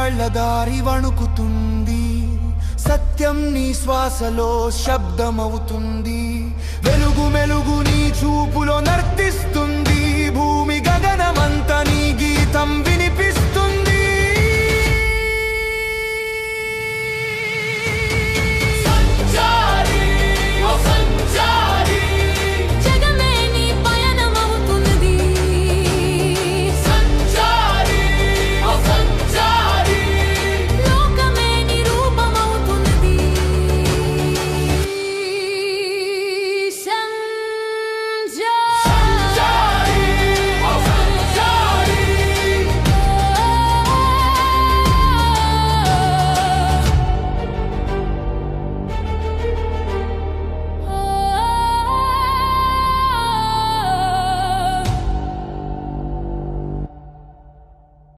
కళ్ళదారి వణుకుతుంది, సత్యం నీ శ్వాసలో శబ్దమవుతుంది. వెలుగు మెలుగు నీ చూపులో నర్తిస్తుంది, భూమి గగనమంత నీ గీతం